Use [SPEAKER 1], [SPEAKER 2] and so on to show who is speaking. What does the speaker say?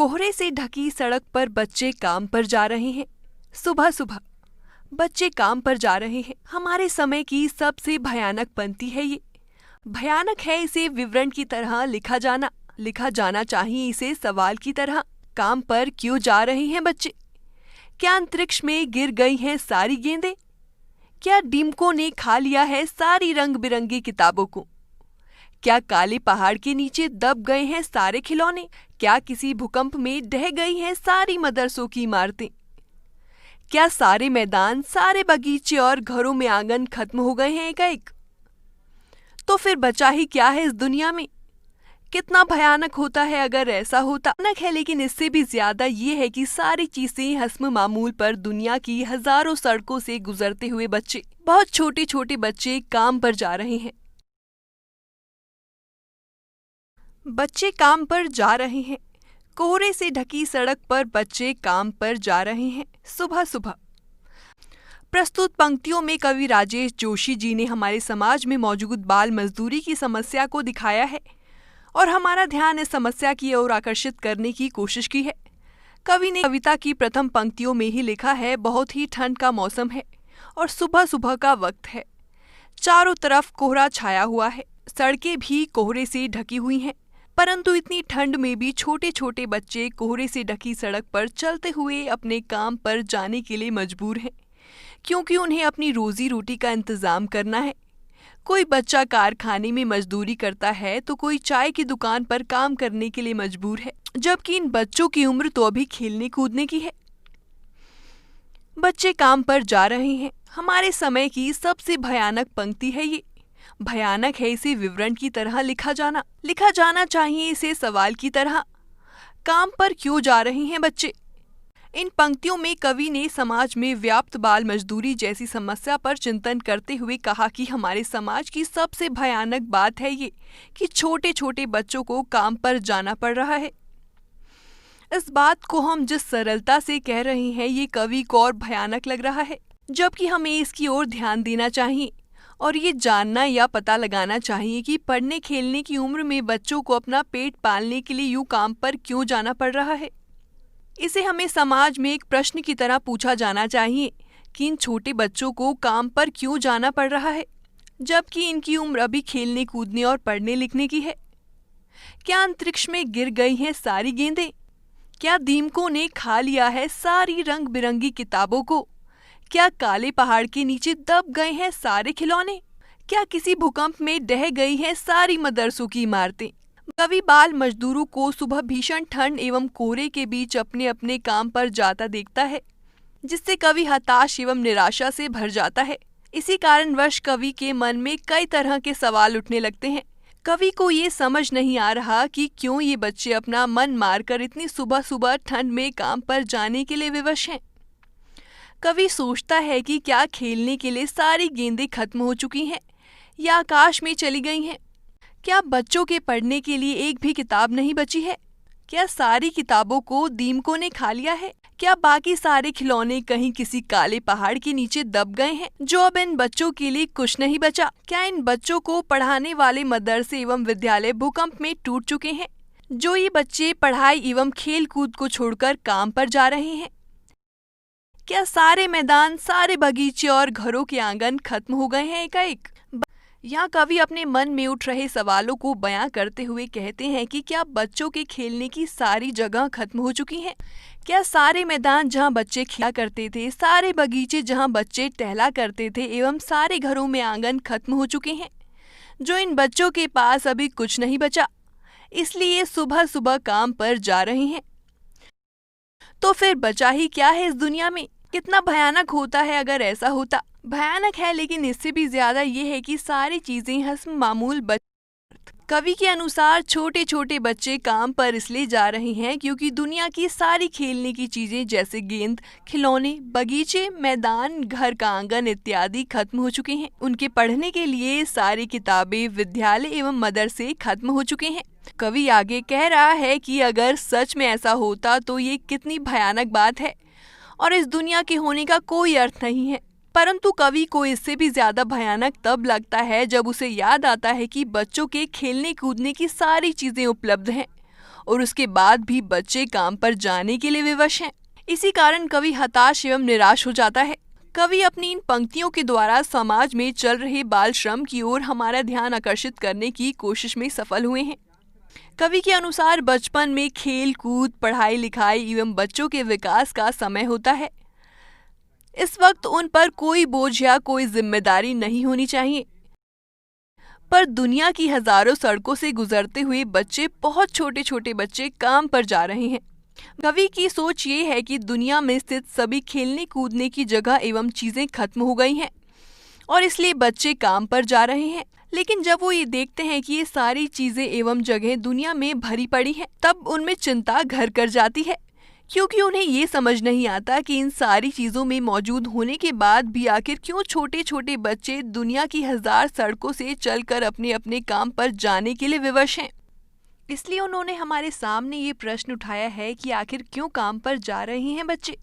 [SPEAKER 1] कोहरे से ढकी सड़क पर बच्चे काम पर जा रहे हैं। सुबह सुबह बच्चे काम पर जा रहे हैं। हमारे समय की सबसे भयानक पंक्ति है ये। भयानक है इसे विवरण की तरह लिखा जाना चाहिए इसे सवाल की तरह। काम पर क्यों जा रहे हैं बच्चे? क्या अंतरिक्ष में गिर गई हैं सारी गेंदें? क्या डीमकों ने खा लिया है सारी रंग बिरंगी किताबों को? क्या काले पहाड़ के नीचे दब गए हैं सारे खिलौने? क्या किसी भूकंप में ढह गई हैं सारी मदरसों की इमारतें? क्या सारे मैदान, सारे बगीचे और घरों में आंगन खत्म हो गए हैं एकाएक? तो फिर बचा ही क्या है इस दुनिया में? कितना भयानक होता है अगर ऐसा होता। भयानक है, लेकिन इससे भी ज्यादा ये है कि सारी चीजें हस्म मामूल पर दुनिया की हजारों सड़कों से गुजरते हुए बच्चे, बहुत छोटे छोटे बच्चे काम पर जा रहे हैं। बच्चे काम पर जा रहे हैं। कोहरे से ढकी सड़क पर बच्चे काम पर जा रहे हैं सुबह सुबह। प्रस्तुत पंक्तियों में कवि राजेश जोशी जी ने हमारे समाज में मौजूद बाल मजदूरी की समस्या को दिखाया है और हमारा ध्यान इस समस्या की ओर आकर्षित करने की कोशिश की है। कवि ने कविता की प्रथम पंक्तियों में ही लिखा है, बहुत ही ठंड का मौसम है और सुबह सुबह का वक्त है। चारों तरफ कोहरा छाया हुआ है, सड़कें भी कोहरे से ढकी हुई हैं, परंतु इतनी ठंड में भी छोटे छोटे बच्चे कोहरे से ढकी सड़क पर चलते हुए अपने काम पर जाने के लिए मजबूर हैं, क्योंकि उन्हें अपनी रोजी रोटी का इंतजाम करना है। कोई बच्चा कारखाने में मजदूरी करता है तो कोई चाय की दुकान पर काम करने के लिए मजबूर है, जबकि इन बच्चों की उम्र तो अभी खेलने कूदने की है। बच्चे काम पर जा रहे हैं। हमारे समय की सबसे भयानक पंक्ति है ये। भयानक है इसे विवरण की तरह लिखा जाना चाहिए इसे सवाल की तरह। काम पर क्यों जा रहे हैं बच्चे? इन पंक्तियों में कवि ने समाज में व्याप्त बाल मजदूरी जैसी समस्या पर चिंतन करते हुए कहा कि हमारे समाज की सबसे भयानक बात है ये कि छोटे छोटे बच्चों को काम पर जाना पड़ रहा है। इस बात को हम जिस सरलता से कह रहे हैं ये कवि को और भयानक लग रहा है, जबकि हमें इसकी ओर ध्यान देना चाहिए और ये जानना या पता लगाना चाहिए कि पढ़ने खेलने की उम्र में बच्चों को अपना पेट पालने के लिए यूं काम पर क्यों जाना पड़ रहा है। इसे हमें समाज में एक प्रश्न की तरह पूछा जाना चाहिए कि इन छोटे बच्चों को काम पर क्यों जाना पड़ रहा है, जबकि इनकी उम्र अभी खेलने कूदने और पढ़ने लिखने की है। क्या अंतरिक्ष में गिर गई हैं सारी गेंदें? क्या दीमकों ने खा लिया है सारी रंग बिरंगी किताबों को? क्या काले पहाड़ के नीचे दब गए हैं सारे खिलौने? क्या किसी भूकंप में ढह गई हैं सारी मदरसों की इमारतें? कवि बाल मजदूरों को सुबह भीषण ठंड एवं कोहरे के बीच अपने अपने काम पर जाता देखता है, जिससे कवि हताश एवं निराशा से भर जाता है। इसी कारणवश कवि के मन में कई तरह के सवाल उठने लगते हैं। कवि को ये समझ नहीं आ रहा कि क्यों ये बच्चे अपना मन मारकर इतनी सुबह सुबह ठंड में काम पर जाने के लिए विवश हैं। कवि सोचता है कि क्या खेलने के लिए सारी गेंदें खत्म हो चुकी हैं या आकाश में चली गई हैं? क्या बच्चों के पढ़ने के लिए एक भी किताब नहीं बची है? क्या सारी किताबों को दीमकों ने खा लिया है? क्या बाकी सारे खिलौने कहीं किसी काले पहाड़ के नीचे दब गए हैं, जो अब इन बच्चों के लिए कुछ नहीं बचा? क्या इन बच्चों को पढ़ाने वाले मदरसे एवं विद्यालय भूकंप में टूट चुके हैं, जो ये बच्चे पढ़ाई एवं खेल कूद को छोड़कर काम पर जा रहे हैं? क्या सारे मैदान, सारे बगीचे और घरों के आंगन खत्म हो गए हैं एकाएक? यहाँ कवि अपने मन में उठ रहे सवालों को बयां करते हुए कहते हैं कि क्या बच्चों के खेलने की सारी जगह खत्म हो चुकी हैं? क्या सारे मैदान जहाँ बच्चे खेला करते थे, सारे बगीचे जहाँ बच्चे टहला करते थे एवं सारे घरों में आंगन खत्म हो चुके हैं, जो इन बच्चों के पास अभी कुछ नहीं बचा, इसलिए सुबह सुबह काम पर जा रहे हैं? तो फिर बचा ही क्या है इस दुनिया में? कितना भयानक होता है अगर ऐसा होता। भयानक है, लेकिन इससे भी ज्यादा ये है कि सारी चीजें हस्म मामूल कवि के अनुसार छोटे छोटे बच्चे काम पर इसलिए जा रहे हैं क्योंकि दुनिया की सारी खेलने की चीजें जैसे गेंद, खिलौने, बगीचे, मैदान, घर का आंगन इत्यादि खत्म हो चुके हैं। उनके पढ़ने के लिए सारी किताबें, विद्यालय एवं मदरसे खत्म हो चुके हैं। कवि आगे कह रहा है कि अगर सच में ऐसा होता तो ये कितनी भयानक बात है और इस दुनिया के होने का कोई अर्थ नहीं है। परंतु कवि को इससे भी ज्यादा भयानक तब लगता है जब उसे याद आता है कि बच्चों के खेलने कूदने की सारी चीजें उपलब्ध हैं और उसके बाद भी बच्चे काम पर जाने के लिए विवश हैं। इसी कारण कवि हताश एवं निराश हो जाता है। कवि अपनी इन पंक्तियों के द्वारा समाज में चल रहे बाल श्रम की ओर हमारा ध्यान आकर्षित करने की कोशिश में सफल हुए हैं। कवि के अनुसार बचपन में खेल कूद, पढ़ाई लिखाई एवं बच्चों के विकास का समय होता है। इस वक्त उन पर कोई बोझ या कोई जिम्मेदारी नहीं होनी चाहिए। पर दुनिया की हजारों सड़कों से गुजरते हुए बच्चे, बहुत छोटे छोटे बच्चे काम पर जा रहे हैं। कवि की सोच ये है कि दुनिया में स्थित सभी खेलने कूदने की जगह एवं चीजें खत्म हो गई हैं और इसलिए बच्चे काम पर जा रहे हैं। लेकिन जब वो ये देखते हैं कि ये सारी चीजें एवं जगह दुनिया में भरी पड़ी हैं, तब उनमें चिंता घर कर जाती है, क्योंकि उन्हें ये समझ नहीं आता कि इन सारी चीजों में मौजूद होने के बाद भी आखिर क्यों छोटे छोटे बच्चे दुनिया की हजार सड़कों से चलकर अपने अपने काम पर जाने के लिए विवश हैं। इसलिए उन्होंने हमारे सामने ये प्रश्न उठाया है कि आखिर क्यों काम पर जा रहे हैं बच्चे।